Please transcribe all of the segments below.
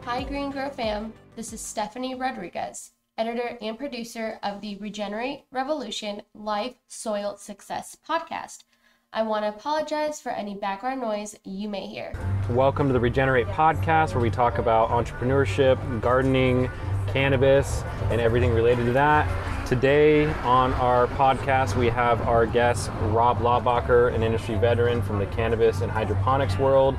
Hi GreenGro fam, this is Stephanie Rodriguez, editor and producer of the Regenerate Revolution Life Soil Success podcast. I want to apologize for any background noise you may hear. Welcome to the Regenerate podcast, where we talk about entrepreneurship, gardening, cannabis, and everything related to that. Today on our podcast, we have our guest, Rob Laubacher, an industry veteran from the cannabis and hydroponics world.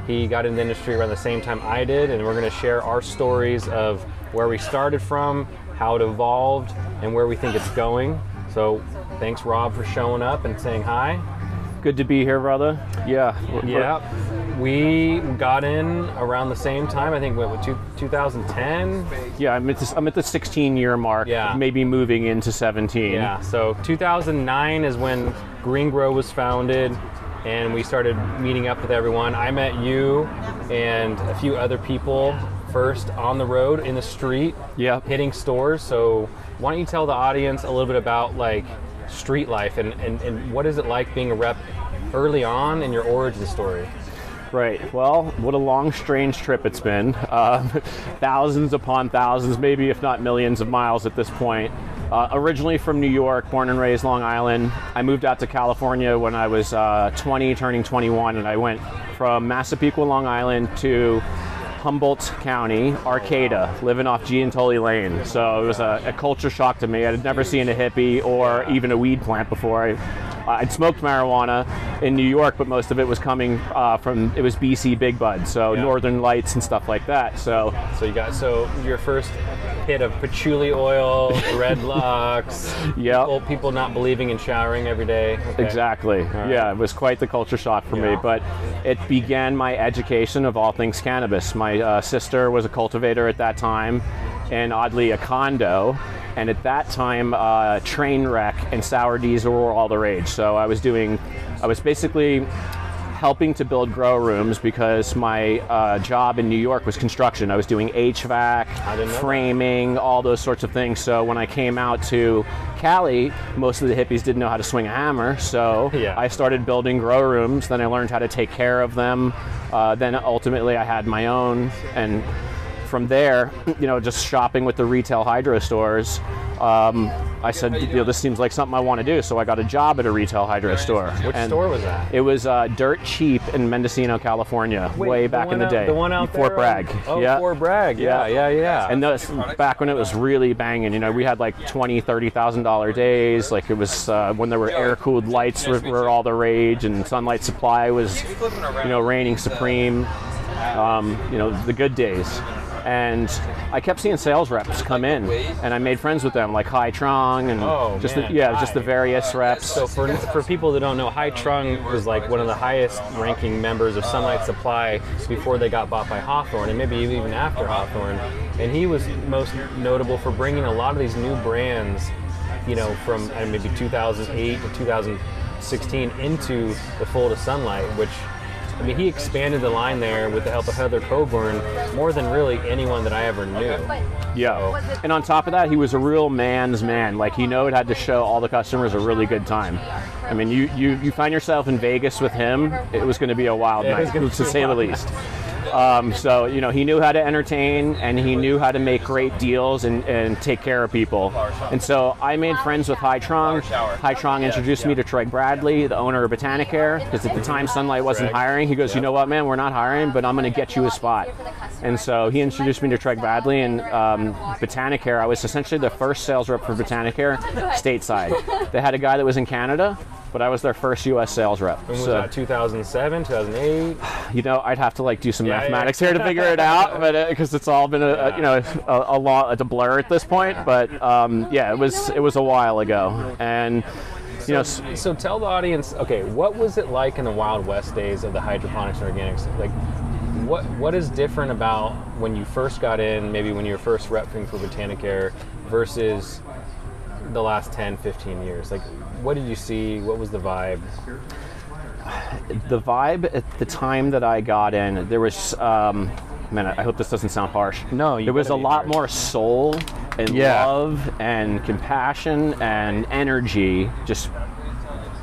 He got into the industry around the same time I did, and we're going to share our stories of where we started from, how it evolved, and where we think it's going. So thanks, Rob, for showing up and saying hi. Good to be here, brother. Yeah. We got in around the same time, I think, 2010? Yeah, I'm at the 16-year mark, maybe moving into 17. Yeah, so 2009 is when GreenGro was founded, and we started meeting up with everyone. I met you and a few other people first on the road, in the street, hitting stores. So why don't you tell the audience a little bit about like street life and what is it like being a rep early on in your origin story? Right. Well, what a long, strange trip it's been. Thousands upon thousands, maybe if not millions of miles at this point. Originally from New York, born and raised Long Island. I moved out to California when I was 20, turning 21, and I went from Massapequa, Long Island to Humboldt County, Arcata, living off G and Tully Lane. So it was a culture shock to me. I had never seen a hippie or even a weed plant before. I'd smoked marijuana in New York, but most of it was coming it was BC Big Bud, so Northern Lights and stuff like that. So you got your first hit of patchouli oil, dreadlocks, people not believing in showering every day. Okay. Exactly. Right. Yeah, it was quite the culture shock for me, but it began my education of all things cannabis. My sister was a cultivator at that time, and oddly a condo. And at that time, train wreck and sour diesel were all the rage. So I was basically helping to build grow rooms because my job in New York was construction. I was doing HVAC, framing, all those sorts of things. So when I came out to Cali, most of the hippies didn't know how to swing a hammer. So I started building grow rooms. Then I learned how to take care of them. Then ultimately I had my own, and from there, just shopping with the retail hydro stores, I said, this seems like something I want to do. So I got a job at a retail hydro store. Which store was that? It was Dirt Cheap in Mendocino, California, way back in the day. The one out there? Fort Bragg. Fort Bragg. Yeah. And back when it was really banging, we had like $20,000, $30,000 days. Like it was when there were air-cooled lights were all the rage, and Sunlight Supply was, reigning supreme. The good days. And I kept seeing sales reps come in, and I made friends with them, like Hai Trong and just the various reps. So for people that don't know, Hai Trong was like one of the highest ranking members of Sunlight Supply before they got bought by Hawthorne, and maybe even after Hawthorne. And he was most notable for bringing a lot of these new brands, from maybe 2008 to 2016 into the fold of Sunlight, which, he expanded the line there with the help of Heather Coburn more than really anyone that I ever knew. Yeah. And on top of that, he was a real man's man. Like, he had to show all the customers a really good time. You find yourself in Vegas with him, it was going to be a wild night, to say the least. So he knew how to entertain, and he knew how to make great deals and take care of people. And so I made friends with Hai Trong. Hai Trong introduced me to Treg Bradley, the owner of Botanicare, because at the time Sunlight wasn't hiring. He goes, you know what, man, we're not hiring, but I'm going to get you a spot. And so he introduced me to Treg Bradley, and Botanicare. I was essentially the first sales rep for Botanicare stateside. They had a guy that was in Canada, but I was their first U.S. sales rep. When was that, 2007, 2008? I'd have to do some mathematics here to figure it out, but because it's all been a blur at this point. But it was a while ago, and So tell the audience, okay, what was it like in the Wild West days of the hydroponics and organics? Like, what is different about when you first got in, maybe when you were first repping for Botanicare, versus the last 10, 15 years? Like, what did you see? What was the vibe? The vibe at the time that I got in, there was, I hope this doesn't sound harsh. No, there was a lot more soul and love and compassion and energy. It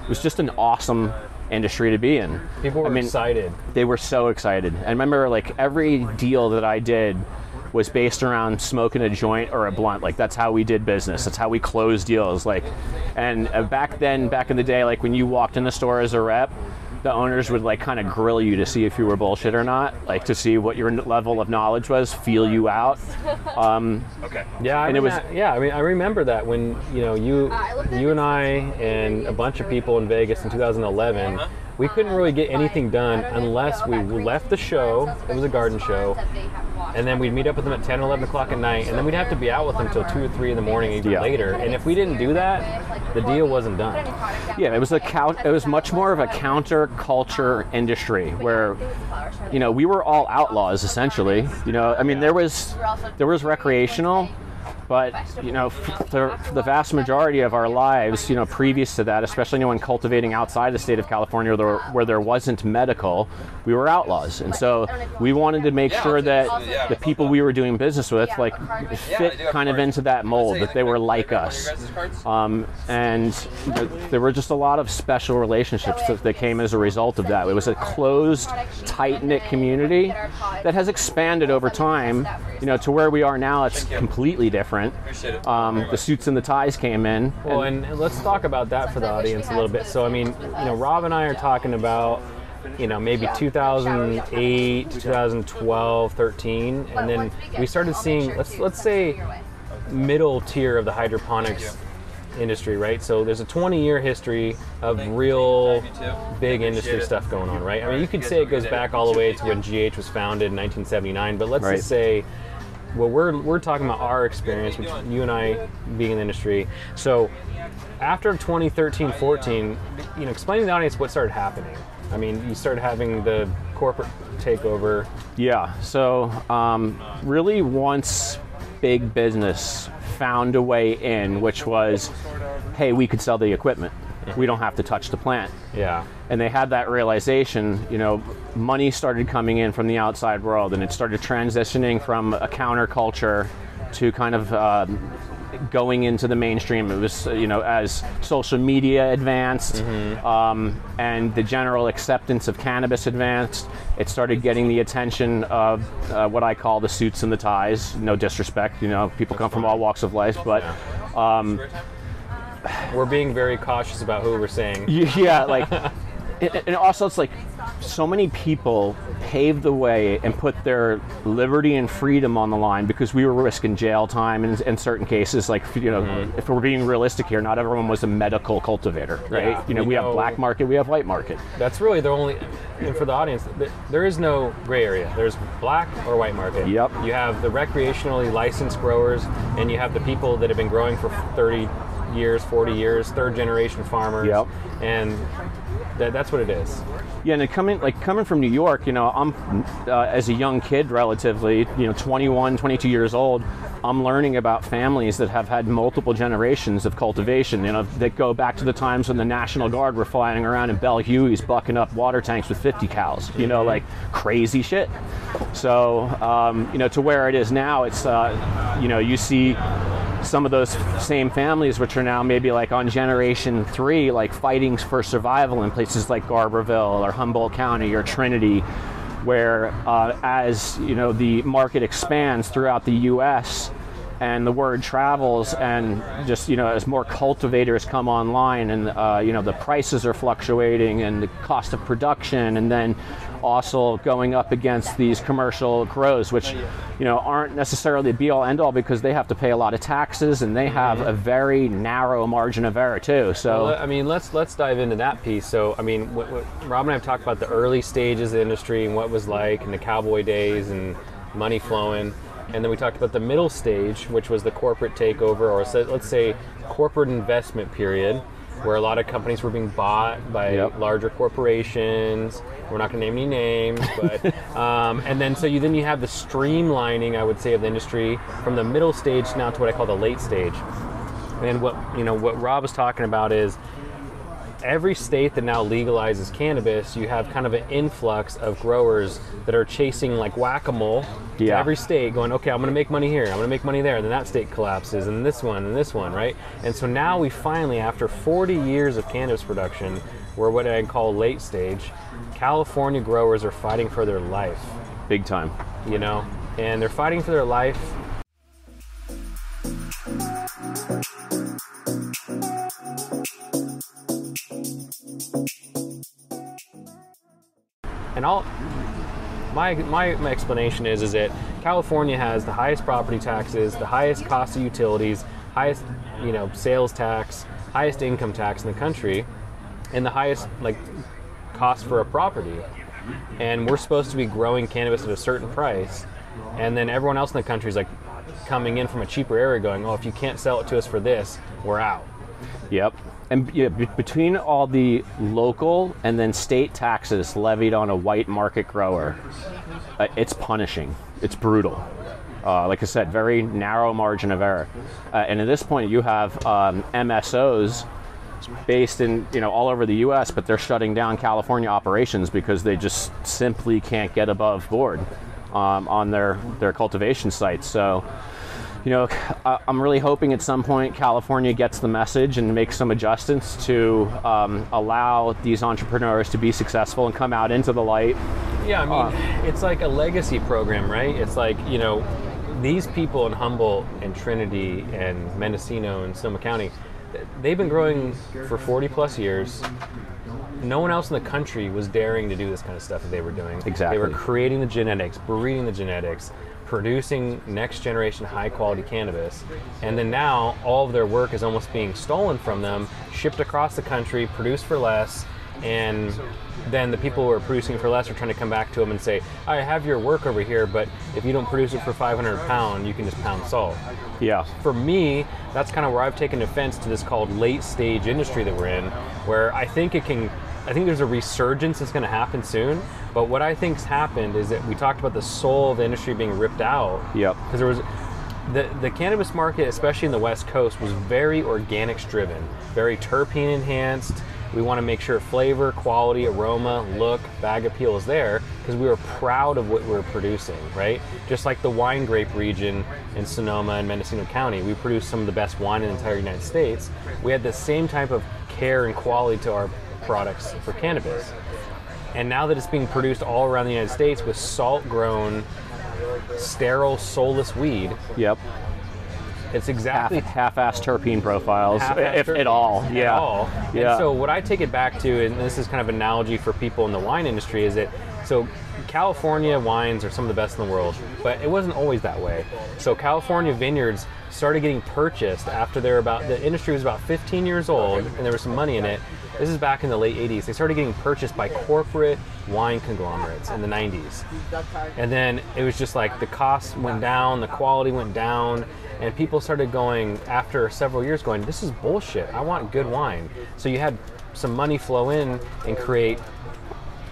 was just an awesome industry to be in. People were excited. They were so excited. I remember like every deal that I did was based around smoking a joint or a blunt. Like that's how we did business. That's how we closed deals. Like, and back in the day, like when you walked in the store as a rep, the owners would like kind of grill you to see if you were bullshit or not, like to see what your level of knowledge was, feel you out. Okay. Yeah, I mean, I remember that when you and I and a bunch of people in Vegas in 2011, we couldn't really get anything done unless we left the show. It was a garden show. And then we'd meet up with them at 10, 11 o'clock at night, and then we'd have to be out with them until 2 or 3 in the morning, even later. And if we didn't do that, the deal wasn't done. Yeah, it was much more of a counter-culture industry where, we were all outlaws, essentially. I mean, there was recreational, but, for the vast majority of our lives, previous to that, especially when cultivating outside the state of California where there wasn't medical, we were outlaws. And so we wanted to make sure that the people we were doing business with, like, fit kind of into that mold, that they were like us. And there were just a lot of special relationships that came as a result of that. It was a closed, tight-knit community that has expanded over time, to where we are now. It's completely different. The suits and the ties came in. Well, and let's talk about that for the audience a little bit. So, I mean, Rob and I are talking about, maybe 2008, 2012, 13, and then we started seeing, let's say, middle tier of the hydroponics industry, right? So there's a 20-year history of real big industry stuff going on, right? I mean, you could say it goes back all the way to when GH was founded in 1979, but let's just say, well, we're talking about our experience, which you and I being in the industry. So after 2013, 14, explain to the audience what started happening. I mean, you started having the corporate takeover. Yeah, so really once big business found a way in, which was, hey, we could sell the equipment. We don't have to touch the plant. Yeah. And they had that realization, money started coming in from the outside world, and it started transitioning from a counterculture to kind of going into the mainstream. It was, as social media advanced, and the general acceptance of cannabis advanced, it started getting the attention of what I call the suits and the ties. No disrespect, people come from all walks of life, but we're being very cautious about who we're saying. Yeah, like, and also it's like so many people paved the way and put their liberty and freedom on the line because we were risking jail time in certain cases. Like, if we're being realistic here, not everyone was a medical cultivator, right? Yeah, we have black market, we have white market. That's really the only, and for the audience, there is no gray area. There's black or white market. Yep. You have the recreationally licensed growers, and you have the people that have been growing for 30 years, 40 years, third generation farmers. Yep. And that's what it is. Yeah, and coming from New York, I'm as a young kid, relatively, 21, 22 years old, I'm learning about families that have had multiple generations of cultivation, that go back to the times when the National Guard were flying around in Bell Hueys bucking up water tanks with 50 cows, like crazy shit. So, to where it is now, it's, you see some of those same families, which are now maybe like on generation 3, like fighting for survival in places like Garberville or Humboldt County or Trinity, where as the market expands throughout the U.S. and the word travels, and just as more cultivators come online, and the prices are fluctuating, and the cost of production, and then also going up against these commercial grows, which aren't necessarily the be-all end-all because they have to pay a lot of taxes, and they have a very narrow margin of error too. So, well, I mean, let's dive into that piece. So, I mean, what Rob and I have talked about the early stages of the industry and what it was like, and the cowboy days and money flowing. And then we talked about the middle stage, which was the corporate takeover, or let's say corporate investment period, where a lot of companies were being bought by larger corporations. We're not going to name any names, but and then you have the streamlining, I would say, of the industry from the middle stage now to what I call the late stage. And what Rob was talking about is every state that now legalizes cannabis, you have kind of an influx of growers that are chasing like whack-a-mole to every state, going, okay, I'm going to make money here, I'm going to make money there, and then that state collapses, and this one, right? And so now we finally, after 40 years of cannabis production, we're what I call late stage. California growers are fighting for their life. Big time. You know, and they're fighting for their life. And my explanation is that California has the highest property taxes, the highest cost of utilities, highest, you know, sales tax, highest income tax in the country, and the highest like cost for a property. And we're supposed to be growing cannabis at a certain price, and then everyone else in the country is like coming in from a cheaper area going, oh, if you can't sell it to us for this, we're out. Yep. And yeah, between all the local and then state taxes levied on a white market grower, it's punishing. It's brutal. Like I said, very narrow margin of error. And at this point, you have MSOs based in, you know, all over the U.S., but they're shutting down California operations because they just simply can't get above board on their cultivation sites. So, you know, I'm really hoping at some point California gets the message and makes some adjustments to allow these entrepreneurs to be successful and come out into the light. Yeah, I mean, it's like a legacy program, right? It's like, you know, these people in Humboldt and Trinity and Mendocino and Sonoma County, they've been growing for 40 plus years. No one else in the country was daring to do this kind of stuff that they were doing. Exactly. They were creating the genetics, breeding the genetics, producing next generation high quality cannabis, and then now all of their work is almost being stolen from them, shipped across the country, produced for less, and then the people who are producing for less are trying to come back to them and say, I have your work over here, but if you don't produce it for 500 a pound, you can just pound salt. Yeah. For me, that's kind of where I've taken offense to this called late stage industry that we're in, where I think there's a resurgence that's going to happen soon. But what I think's happened is that we talked about the soul of the industry being ripped out. Yep. Because there was the cannabis market, especially in the West Coast, was very organics driven, very terpene enhanced. We want to make sure flavor, quality, aroma, look, bag appeal is there because we were proud of what we were producing, right? Just like the wine grape region in Sonoma and Mendocino County, we produce some of the best wine in the entire United States. We had the same type of care and quality to our products for cannabis. And now that it's being produced all around the United States with salt-grown, sterile, soulless weed, yep, it's exactly half-assed terpene profiles, if at all. Yeah. At all. Yeah. And so what I take it back to, and this is kind of an analogy for people in the wine industry, is that so California wines are some of the best in the world, but it wasn't always that way. So California vineyards started getting purchased after the industry was about 15 years old and there was some money in it. This is back in the late 80s. They started getting purchased by corporate wine conglomerates in the 90s. And then it was just like the cost went down, the quality went down, and people started going, after several years, going, this is bullshit. I want good wine. So you had some money flow in and create,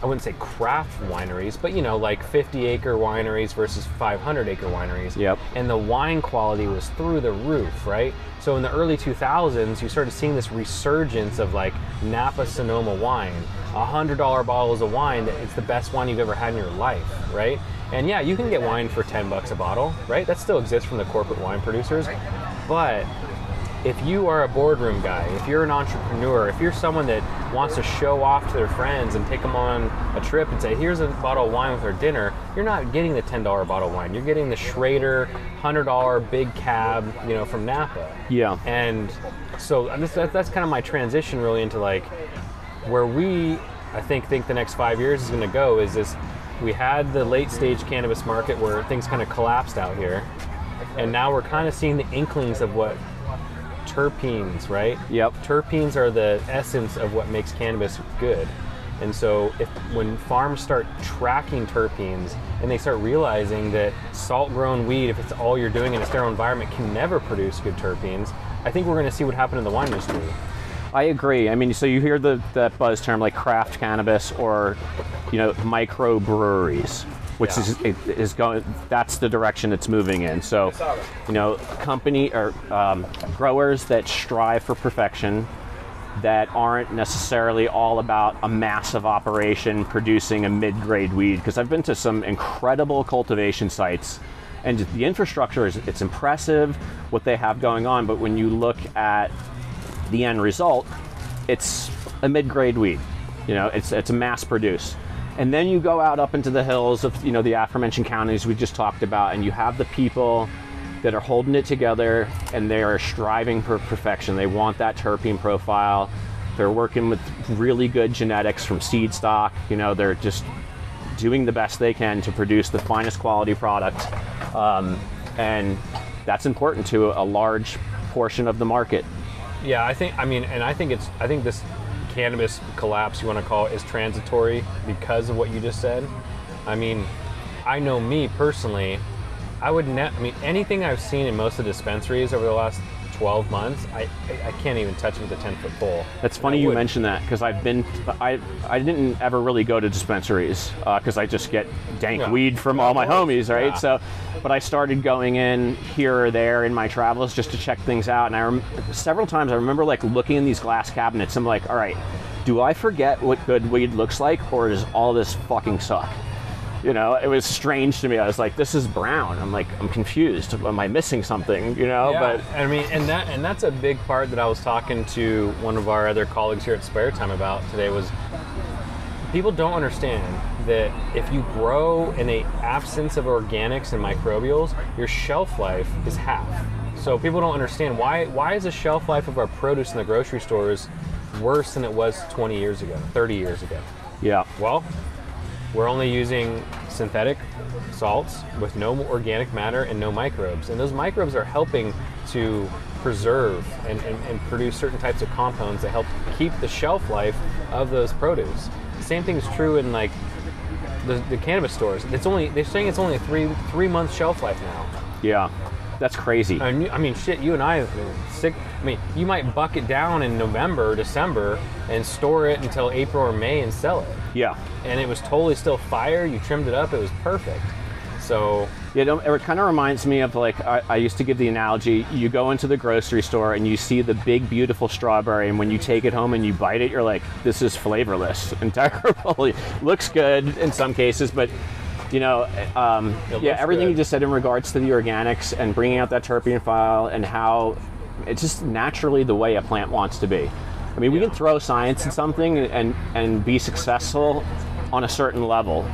I wouldn't say craft wineries, but, you know, like 50-acre wineries versus 500-acre wineries. Yep. And the wine quality was through the roof, right? So in the early 2000s, you started seeing this resurgence of like Napa Sonoma wine, $100 bottles of wine that it's the best wine you've ever had in your life, right? And yeah, you can get wine for $10 a bottle, right? That still exists from the corporate wine producers. But if you are a boardroom guy, if you're an entrepreneur, if you're someone that wants to show off to their friends and take them on a trip and say, here's a bottle of wine with our dinner, you're not getting the $10 bottle of wine. You're getting the Schrader $100 big cab, you know, from Napa. Yeah. And so that's kind of my transition really into like where we, I think the next 5 years is going to go is this. We had the late stage cannabis market where things kind of collapsed out here. And now we're kind of seeing the inklings of what terpenes, right? Yep. Terpenes are the essence of what makes cannabis good. And so when farms start tracking terpenes and they start realizing that salt-grown weed, if it's all you're doing in a sterile environment, can never produce good terpenes, I think we're going to see what happened in the wine industry. I agree. I mean, so you hear that buzz term like craft cannabis or, you know, microbreweries, which is going. That's the direction it's moving in. So, you know, growers that strive for perfection, that aren't necessarily all about a massive operation producing a mid-grade weed. Because I've been to some incredible cultivation sites, and the infrastructure it's impressive what they have going on. But when you look at the end result, it's a mid-grade weed. It's a mass produced. And then you go out up into the hills of, the aforementioned counties we just talked about, and you have the people that are holding it together, and they are striving for perfection. They want that terpene profile. They're working with really good genetics from seed stock. They're just doing the best they can to produce the finest quality product. And that's important to a large portion of the market. Yeah, I think this cannabis collapse, you want to call it, is transitory because of what you just said. I know me personally, anything I've seen in most of the dispensaries over the last 12 months, I can't even touch it with a 10-foot pole. That's funny you mention that, because I didn't ever really go to dispensaries because I just get dank weed from all my homies, right? Yeah. But I started going in here or there in my travels just to check things out, and several times I remember looking in these glass cabinets. I'm like, all right, do I forget what good weed looks like, or does all this fucking suck? It was strange to me. I was like, this is brown. I'm like, I'm confused. Am I missing something? Yeah, but and that's a big part that I was talking to one of our other colleagues here at Spare Time about today. Was people don't understand that if you grow in an absence of organics and microbials, your shelf life is half. So people don't understand why is the shelf life of our produce in the grocery stores worse than it was 20 years ago, 30 years ago? Yeah. Well, we're only using synthetic salts with no organic matter and no microbes. And those microbes are helping to preserve and produce certain types of compounds that help keep the shelf life of those produce. The same thing is true in the cannabis stores. They're saying it's only a three month shelf life now. Yeah. That's crazy. Shit, you and I have been sick. You might buck it down in November or December and store it until April or May and sell it. Yeah. And it was totally still fire. You trimmed it up. It was perfect. So... Yeah, it kind of reminds me of I used to give the analogy, you go into the grocery store and you see the big, beautiful strawberry, and when you take it home and you bite it, you're like, this is flavorless and terrible. Looks good in some cases, but... everything good. you just said in regards to the organics and bringing out that terpene file and how it's just naturally the way a plant wants to be. We can throw science at something and be successful on a certain level,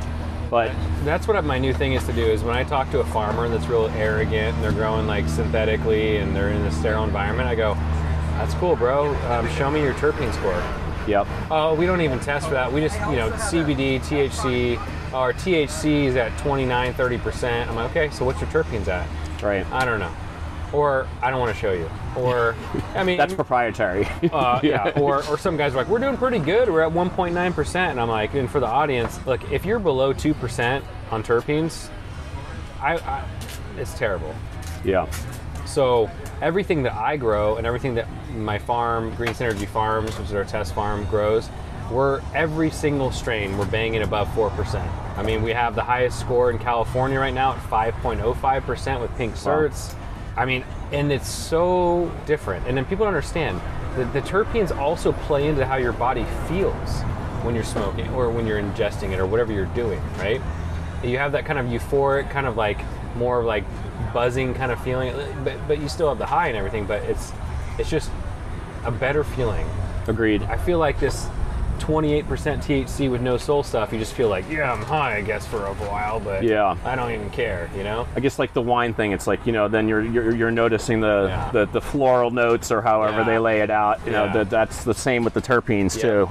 but that's what my new thing is to do. Is when I talk to a farmer that's real arrogant and they're growing synthetically and they're in a sterile environment, I go, "That's cool, bro. Show me your terpene score." Yep. Oh, we don't even test for that. We just CBD, THC. Our THC is at 29, 30%. I'm like, okay, so what's your terpenes at? Right. I don't know. Or I don't want to show you. Or, that's proprietary. Yeah. Or some guys are like, we're doing pretty good. We're at 1.9%. And I'm like, and for the audience, look, if you're below 2% on terpenes, it's terrible. Yeah. So everything that I grow and everything that my farm, Green Synergy Farms, which is our test farm, grows, every single strain, we're banging above 4%. We have the highest score in California right now at 5.05% with pink certs. And it's so different. And then people don't understand that the terpenes also play into how your body feels when you're smoking or when you're ingesting it or whatever you're doing, right? You have that kind of euphoric, kind of more buzzing kind of feeling, but you still have the high and everything, but it's just a better feeling. Agreed. I feel like this 28% THC with no soul stuff, you just feel like, yeah, I'm high, I guess, for a while, but yeah, I don't even care, I guess the wine thing, it's then you're noticing the floral notes or however they lay it out. That's the same with the terpenes too.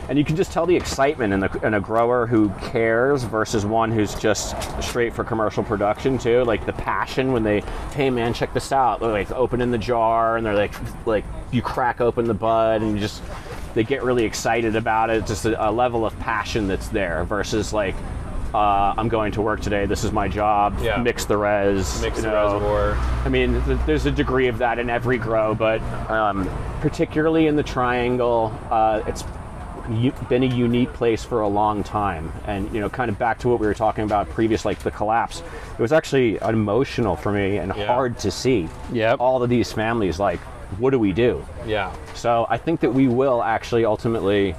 And you can just tell the excitement in a grower who cares versus one who's just straight for commercial production too. The passion when they, hey man, check this out. They're opening the jar and they're like you crack open the bud and they get really excited about it. It's just a level of passion that's there versus I'm going to work today. This is my job. Yeah. Mix the reservoir. There's a degree of that in every grow, but particularly in the Triangle, it's been a unique place for a long time. And kind of back to what we were talking about previous, the collapse. It was actually emotional for me and hard to see. Yep. All of these families what do we do? Yeah. So I think that we will actually ultimately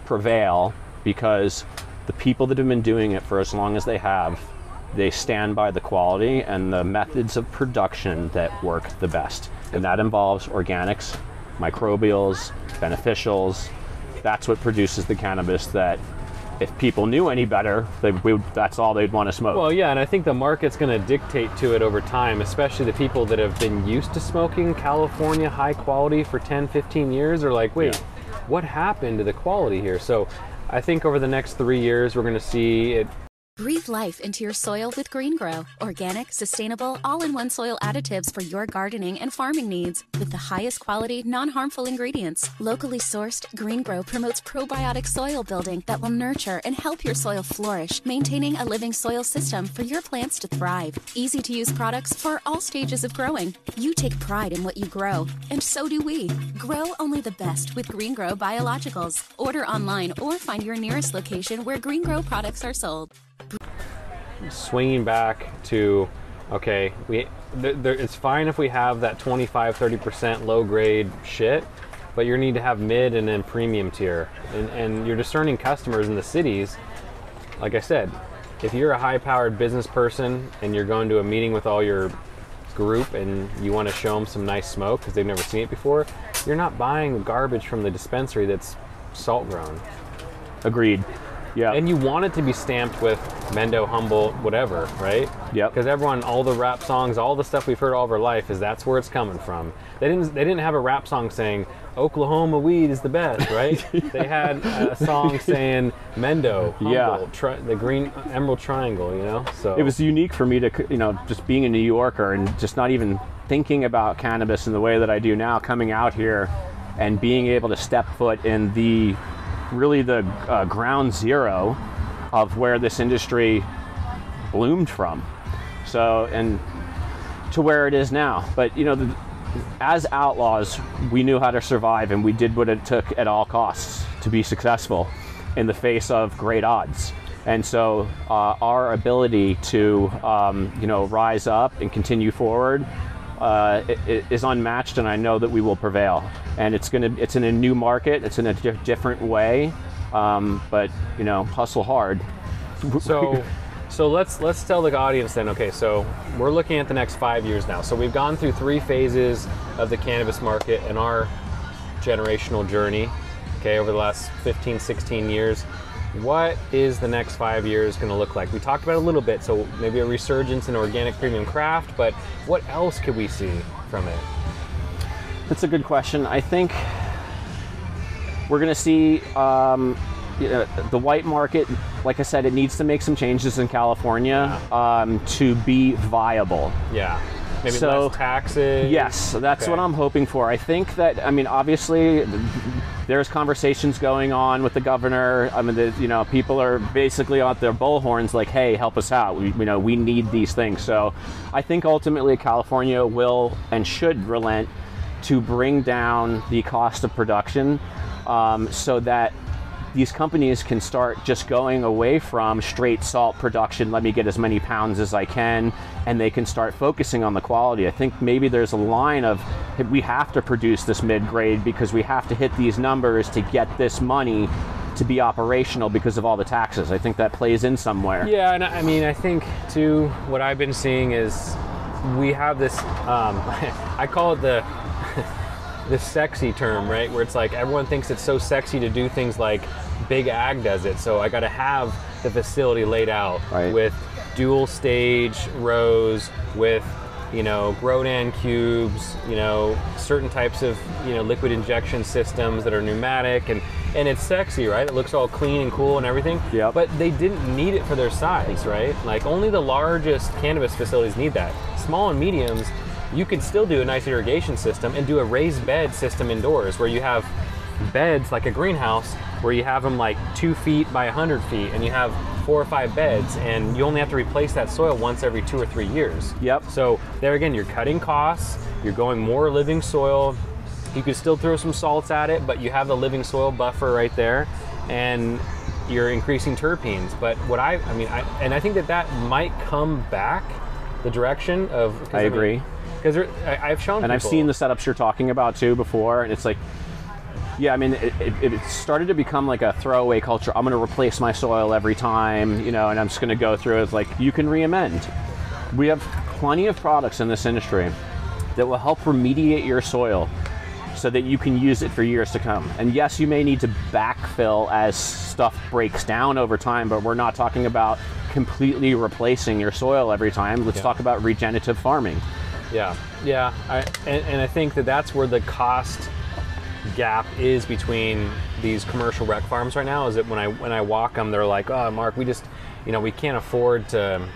prevail because the people that have been doing it for as long as they have, they stand by the quality and the methods of production that work the best. And that involves organics, microbials, beneficials, that's what produces the cannabis that if people knew any better, that's all they'd want to smoke. Well, yeah, and I think the market's going to dictate to it over time, especially the people that have been used to smoking California high quality for 10, 15 years are like, wait, what happened to the quality here? So I think over the next 3 years, we're going to see it. Breathe life into your soil with GreenGro. Organic, sustainable, all-in-one soil additives for your gardening and farming needs. With the highest quality, non-harmful ingredients. Locally sourced, GreenGro promotes probiotic soil building that will nurture and help your soil flourish, maintaining a living soil system for your plants to thrive. Easy-to-use products for all stages of growing. You take pride in what you grow, and so do we. Grow only the best with GreenGro Biologicals. Order online or find your nearest location where GreenGro products are sold. Swinging back to, okay, it's fine if we have that 25-30% low grade shit, but you need to have mid and then premium tier, and you're discerning customers in the cities. Like I said, if you're a high powered business person and you're going to a meeting with all your group and you want to show them some nice smoke because they've never seen it before, you're not buying garbage from the dispensary that's salt grown. Agreed. Yeah. And you want it to be stamped with Mendo, Humboldt, whatever, right? Yep. Because everyone, all the rap songs, all the stuff we've heard all of our life that's where it's coming from. They didn't have a rap song saying Oklahoma weed is the best, right? They had a song saying Mendo, Humboldt, the green emerald triangle, you know? So it was unique for me to, you know, just being a New Yorker and just not even thinking about cannabis in the way that I do now, coming out here and being able to step foot in the ground zero of where this industry bloomed from. So, and to where it is now. But, you know, as outlaws, we knew how to survive, and we did what it took at all costs to be successful in the face of great odds. And so our ability to, you know, rise up and continue forward it is unmatched, and I know that we will prevail. And it's in a new market, it's in a different way, but you know, hustle hard. So let's tell the audience then. Okay, so we're looking at the next 5 years now. So we've gone through 3 phases of the cannabis market in our generational journey. Okay, over the last 15, 16 years. What is the next 5 years going to look like? We talked about it a little bit, so maybe a resurgence in organic premium craft, but what else could we see from it? That's a good question. I think we're going to see the white market, like I said, it needs to make some changes in California to be viable. Yeah. Maybe less taxes. Yes, that's what I'm hoping for. I think that, I mean, obviously, there's conversations going on with the governor. I mean, you know, people are basically on their bullhorns like, hey, help us out. We need these things. So I think ultimately California will and should relent to bring down the cost of production so that these companies can start just going away from straight salt production, let me get as many pounds as I can, and they can start focusing on the quality. I think maybe there's a line of, we have to produce this mid-grade because we have to hit these numbers to get this money to be operational because of all the taxes. I think that plays in somewhere. Yeah, and I mean, I think too, what I've been seeing is we have this, I call it the sexy term, right? Where it's like everyone thinks it's so sexy to do things like Big Ag does it. So I got to have the facility laid out with dual stage rows, with, you know, Grodan cubes, you know, certain types of, you know, liquid injection systems that are pneumatic, and it's sexy, right? It looks all clean and cool and everything. Yep. But they didn't need it for their size, right? Like only the largest cannabis facilities need that. Small and mediums, you could still do a nice irrigation system and do a raised bed system indoors where you have beds like a greenhouse where you have them like 2 feet by 100 feet and you have 4 or 5 beds, and you only have to replace that soil once every 2 or 3 years. Yep. So there again, you're cutting costs, you're going more living soil. You could still throw some salts at it, but you have the living soil buffer right there, and you're increasing terpenes. But what I think that might come back the direction of. I agree. Because I've shown and people. I've seen the setups you're talking about too before, and it's like, yeah, I mean, it started to become like a throwaway culture. I'm going to replace my soil every time, you know, and I'm just going to go through it. Like, you can re-amend. We have plenty of products in this industry that will help remediate your soil so that you can use it for years to come. And yes, you may need to backfill as stuff breaks down over time, but we're not talking about completely replacing your soil every time. Let's talk about regenerative farming. Yeah, and I think that's where the cost gap is between these commercial rec farms right now. Is that when I walk them, they're like, "Oh, Mark, we just, we can't afford to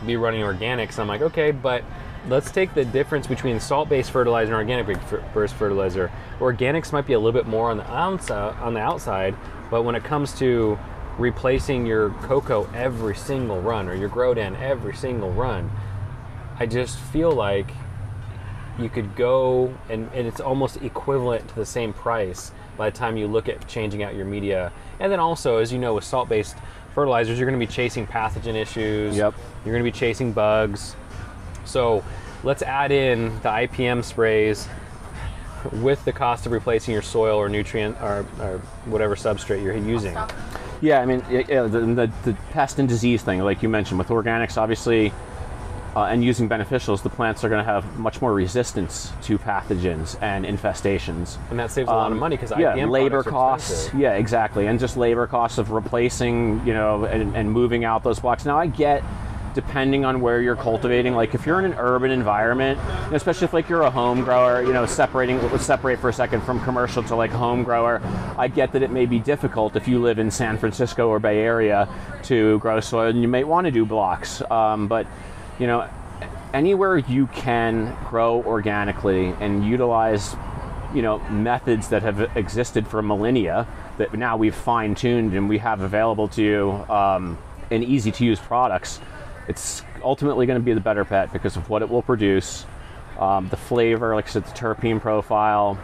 be running organics." And I'm like, okay, but let's take the difference between salt-based fertilizer and organic-based fertilizer. Organics might be a little bit more on the outside, but when it comes to replacing your cocoa every single run or your grow den every single run, I just feel like you could go and it's almost equivalent to the same price by the time you look at changing out your media. And then also, as you know, with salt-based fertilizers, you're going to be chasing pathogen issues. Yep. You're going to be chasing bugs. So let's add in the IPM sprays with the cost of replacing your soil or nutrient or whatever substrate you're using. Yeah, I mean, the pest and disease thing, like you mentioned, with organics, obviously, and using beneficials, the plants are going to have much more resistance to pathogens and infestations. And that saves a lot of money because IPM labor costs. Yeah, exactly. And just labor costs of replacing, and moving out those blocks. Now, I get, depending on where you're cultivating, like if you're in an urban environment, especially if like you're a home grower, let's separate for a second from commercial to like home grower. I get that it may be difficult if you live in San Francisco or Bay Area to grow soil, and you may want to do blocks. But anywhere you can grow organically and utilize, methods that have existed for millennia that now we've fine-tuned and we have available to you in easy-to-use products, it's ultimately going to be the better pet because of what it will produce, the flavor, like I said, the terpene profile,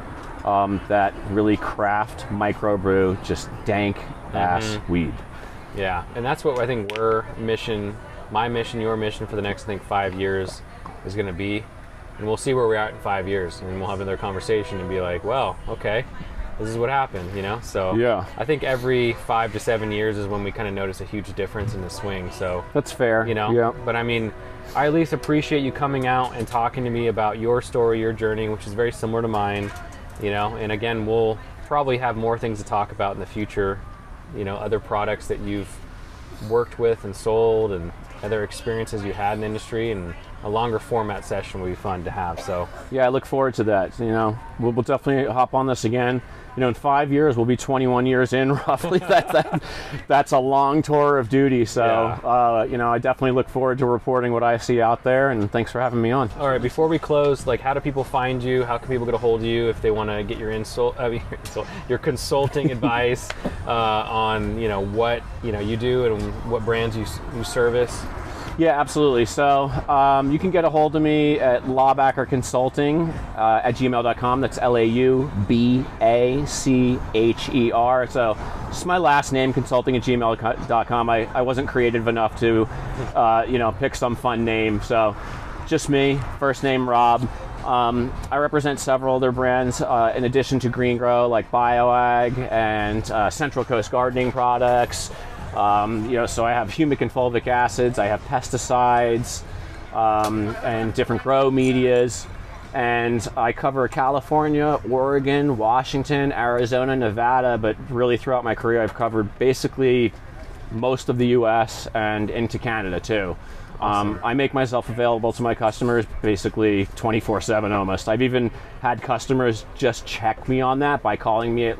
that really craft microbrew, just dank ass weed. Yeah, and that's what I think my mission, your mission for the next, 5 years is going to be. And we'll see where we're at in 5 years. And we'll have another conversation and be like, well, okay, this is what happened, So yeah. I think every 5 to 7 years is when we kind of notice a huge difference in the swing. So that's fair, Yeah. But I mean, I at least appreciate you coming out and talking to me about your story, your journey, which is very similar to mine, And again, we'll probably have more things to talk about in the future, other products that you've worked with and sold and other experiences you had in the industry, and a longer format session will be fun to have. So yeah, I look forward to that. We'll definitely hop on this again. In 5 years we'll be 21 years in roughly. That's a long tour of duty. So yeah. I definitely look forward to reporting what I see out there, and thanks for having me on. All right, before we close, how do people find you? How can people get a hold of you if they want to get your your consulting advice on what you do and what brands you service? Yeah, absolutely. So you can get a hold of me at Laubacher Consulting at gmail.com. That's Laubacher. So it's my last name, consulting at gmail.com. I wasn't creative enough to, pick some fun name. So just me, first name Rob. I represent several other brands in addition to GreenGro, like BioAg and Central Coast Gardening Products. So I have humic and fulvic acids, I have pesticides, and different grow medias, and I cover California, Oregon, Washington, Arizona, Nevada, but really throughout my career I've covered basically most of the US and into Canada too. Awesome. I make myself available to my customers basically 24/7 almost. I've even had customers just check me on that by calling me at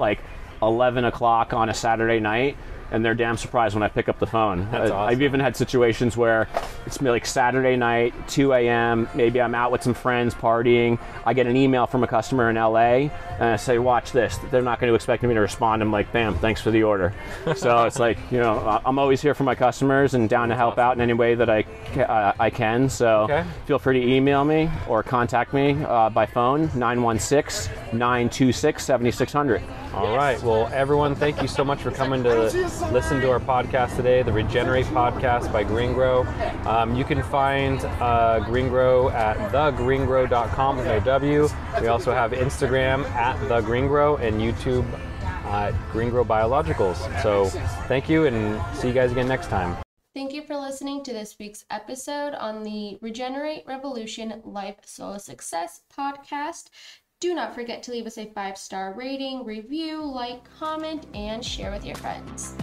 11 o'clock on a Saturday night, and they're damn surprised when I pick up the phone. That's awesome. I've even had situations where it's Saturday night, 2 a.m., maybe I'm out with some friends partying, I get an email from a customer in LA, and I say, watch this. They're not going to expect me to respond. I'm like, bam, thanks for the order. So it's I'm always here for my customers and down to help out in any way that I can. So feel free to email me or contact me by phone, 916-926-7600. All right. Well, everyone, thank you so much for coming to listen to our podcast today, the Regenerate Podcast by GreenGro. You can find GreenGro at thegreengrow.com with no W. We also have Instagram at thegreengrow and YouTube at GreenGro Biologicals. So thank you, and see you guys again next time. Thank you for listening to this week's episode on the Regenerate Revolution Life Soil Success podcast. Do not forget to leave us a 5-star rating, review, like, comment, and share with your friends.